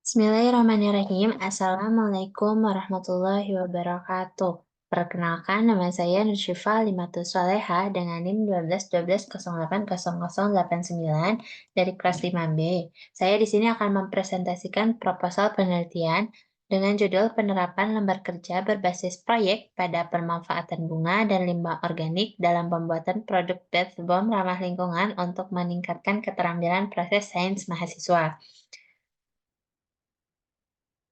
Bismillahirrahmanirrahim. Assalamualaikum warahmatullahi wabarakatuh. Perkenalkan, nama saya Nursyifa Limatul Soleha dengan NIM 12 12 08 0089 dari kelas 5B. Saya di sini akan mempresentasikan proposal penelitian dengan judul penerapan lembar kerja berbasis proyek pada pemanfaatan bunga dan limbah organik dalam pembuatan produk bath bomb ramah lingkungan untuk meningkatkan keterampilan proses sains mahasiswa.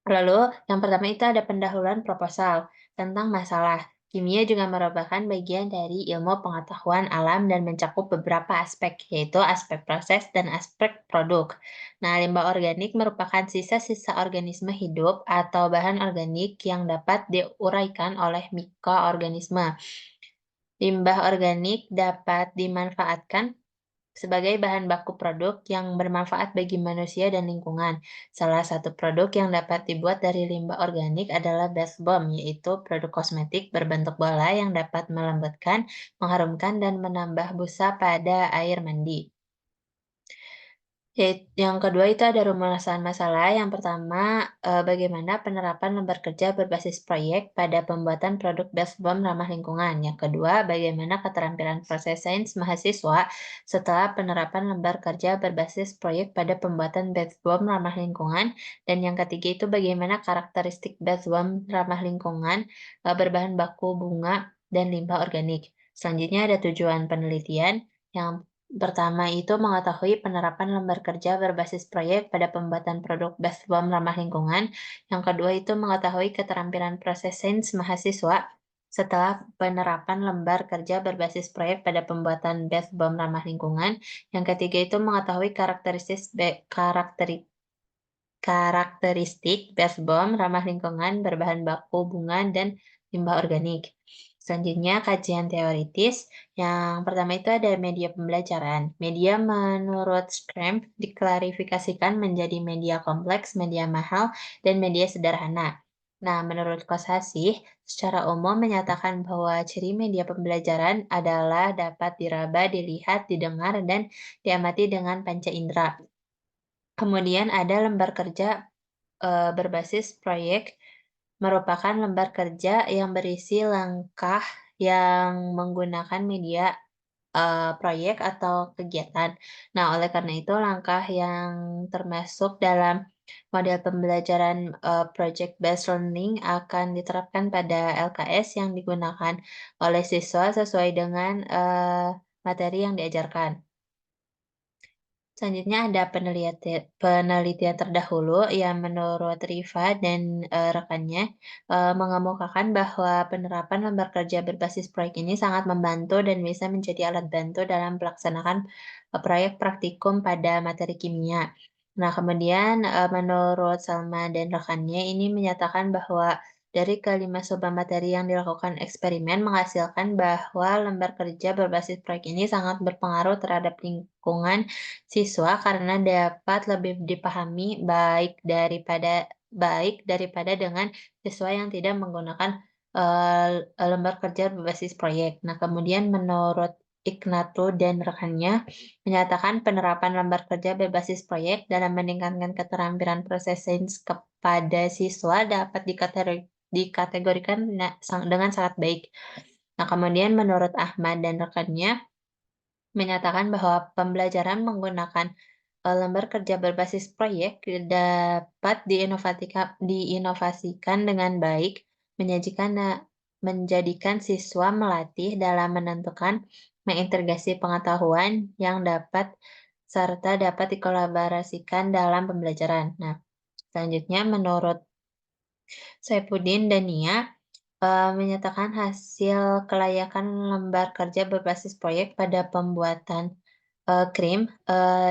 Lalu, yang pertama itu ada pendahuluan proposal tentang masalah. Kimia juga merupakan bagian dari ilmu pengetahuan alam dan mencakup beberapa aspek, yaitu aspek proses dan aspek produk. Nah, limbah organik merupakan sisa-sisa organisme hidup atau bahan organik yang dapat diuraikan oleh mikroorganisme. Limbah organik dapat dimanfaatkan sebagai bahan baku produk yang bermanfaat bagi manusia dan lingkungan. Salah satu produk yang dapat dibuat dari limbah organik adalah bath bomb, yaitu produk kosmetik berbentuk bola yang dapat melembutkan, mengharumkan, dan menambah busa pada air mandi. Yang kedua itu ada rumusan masalah. Yang pertama, bagaimana penerapan lembar kerja berbasis proyek pada pembuatan produk bath bomb ramah lingkungan. Yang kedua, bagaimana keterampilan proses sains mahasiswa setelah penerapan lembar kerja berbasis proyek pada pembuatan bath bomb ramah lingkungan. Dan yang ketiga itu bagaimana karakteristik bath bomb ramah lingkungan berbahan baku bunga dan limbah organik. Selanjutnya ada tujuan penelitian. Yang pertama itu mengetahui penerapan lembar kerja berbasis proyek pada pembuatan produk bath bomb ramah lingkungan. Yang kedua itu mengetahui keterampilan proses sains mahasiswa setelah penerapan lembar kerja berbasis proyek pada pembuatan bath bomb ramah lingkungan. Yang ketiga itu mengetahui karakteristik bath bomb ramah lingkungan berbahan baku bunga dan limbah organik. Selanjutnya, kajian teoritis. Yang pertama itu ada media pembelajaran. Media menurut Scramp diklarifikasikan menjadi media kompleks, media mahal, dan media sederhana. Nah, menurut Kosasih, secara umum menyatakan bahwa ciri media pembelajaran adalah dapat diraba, dilihat, didengar, dan diamati dengan panca indera. Kemudian ada lembar kerja berbasis proyek merupakan lembar kerja yang berisi langkah yang menggunakan media proyek atau kegiatan. Nah, oleh karena itu langkah yang termasuk dalam model pembelajaran project based learning akan diterapkan pada LKS yang digunakan oleh siswa sesuai dengan materi yang diajarkan. Selanjutnya ada penelitian terdahulu yang menurut Riva dan rekannya mengemukakan bahwa penerapan lembar kerja berbasis proyek ini sangat membantu dan bisa menjadi alat bantu dalam pelaksanaan proyek praktikum pada materi kimia. Nah, kemudian menurut Salma dan rekannya ini menyatakan bahwa dari kelima sumber materi yang dilakukan eksperimen menghasilkan bahwa lembar kerja berbasis proyek ini sangat berpengaruh terhadap lingkungan siswa karena dapat lebih dipahami baik daripada dengan siswa yang tidak menggunakan lembar kerja berbasis proyek. Nah, kemudian menurut Ignatu dan rekannya menyatakan penerapan lembar kerja berbasis proyek dalam meningkatkan keterampilan proses sains kepada siswa dapat dikategorikan dengan sangat baik. Nah, kemudian menurut Ahmad dan rekannya menyatakan bahwa pembelajaran menggunakan lembar kerja berbasis proyek dapat diinovasikan dengan baik, menjadikan siswa melatih dalam menentukan mengintegrasi pengetahuan yang dapat serta dapat dikolaborasikan dalam pembelajaran. Nah, selanjutnya menurut Saifuddin dan Nia menyatakan hasil kelayakan lembar kerja berbasis proyek pada pembuatan krim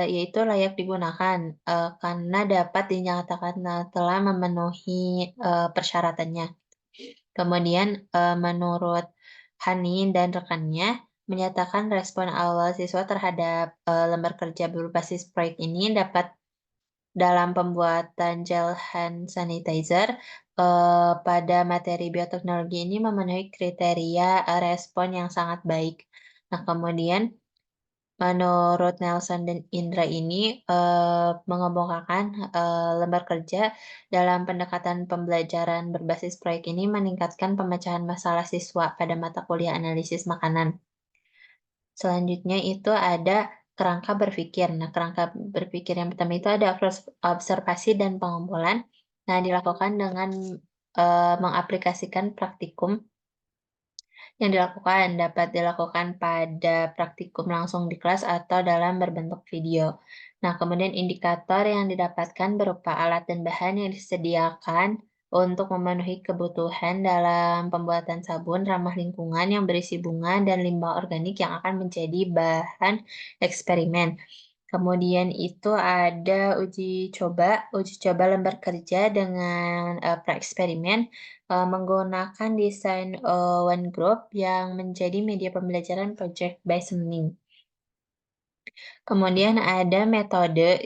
yaitu layak digunakan karena dapat dinyatakan telah memenuhi persyaratannya. Kemudian menurut Hani dan rekannya menyatakan respon awal siswa terhadap lembar kerja berbasis proyek ini dapat dalam pembuatan gel hand sanitizer pada materi bioteknologi ini memenuhi kriteria respon yang sangat baik. Nah, kemudian Menurut Nelson dan Indra ini, mengemukakan, lembar kerja dalam pendekatan pembelajaran berbasis proyek ini meningkatkan pemecahan masalah siswa pada mata kuliah analisis makanan. Selanjutnya itu ada kerangka berpikir. Nah, kerangka berpikir yang pertama itu ada observasi dan pengumpulan. Nah, dilakukan dengan, mengaplikasikan praktikum yang dapat dilakukan pada praktikum langsung di kelas atau dalam berbentuk video. Nah, kemudian indikator yang didapatkan berupa alat dan bahan yang disediakan untuk memenuhi kebutuhan dalam pembuatan sabun ramah lingkungan yang berisi bunga dan limbah organik yang akan menjadi bahan eksperimen. Kemudian itu ada uji coba lembar kerja dengan, praeksperimen, menggunakan desain, one group yang menjadi media pembelajaran project based learning. Kemudian ada metode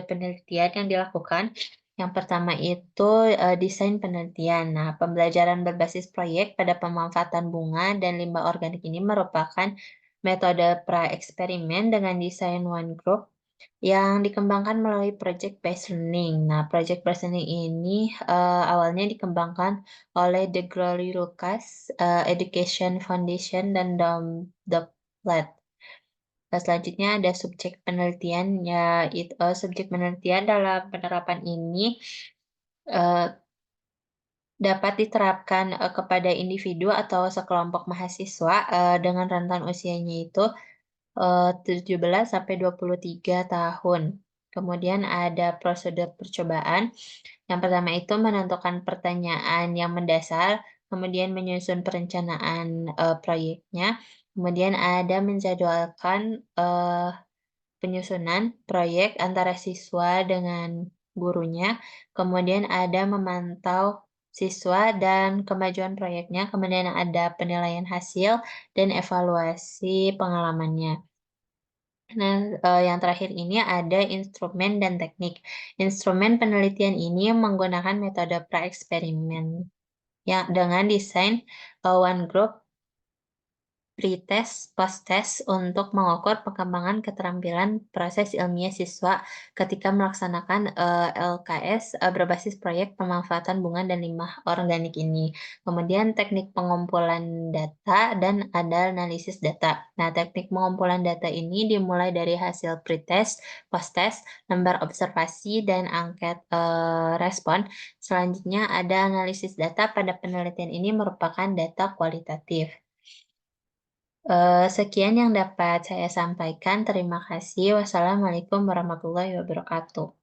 penelitian yang dilakukan. Yang pertama itu, desain penelitian. Nah, pembelajaran berbasis proyek pada pemanfaatan bunga dan limbah organik ini merupakan metode pra-eksperimen dengan desain one group yang dikembangkan melalui project based learning. Nah, project based learning ini, awalnya dikembangkan oleh The Glory Lucas, Education Foundation, dan Dom. Selanjutnya ada subjek penelitian dalam penerapan ini, eee, dapat diterapkan, kepada individu atau sekelompok mahasiswa, dengan rentan usianya itu 17 sampai 23 tahun. Kemudian ada prosedur percobaan. Yang pertama itu menentukan pertanyaan yang mendasar, kemudian menyusun perencanaan, proyeknya, kemudian ada menjadwalkan, penyusunan proyek antara siswa dengan gurunya, kemudian ada memantau siswa dan kemajuan proyeknya, kemudian ada penilaian hasil dan evaluasi pengalamannya. Nah, yang terakhir ini ada instrumen dan teknik. Instrumen penelitian ini menggunakan metode praeksperimen yang dengan desain, one group, pretest, post-test untuk mengukur perkembangan keterampilan proses ilmiah siswa ketika melaksanakan, LKS, berbasis proyek pemanfaatan bunga dan limbah organik ini. Kemudian teknik pengumpulan data dan ada analisis data. Nah, teknik pengumpulan data ini dimulai dari hasil pretest, post-test, lembar observasi, dan angket, respon. Selanjutnya ada analisis data. Pada penelitian ini merupakan data kualitatif. Sekian yang dapat saya sampaikan. Terima kasih. Wassalamualaikum warahmatullahi wabarakatuh.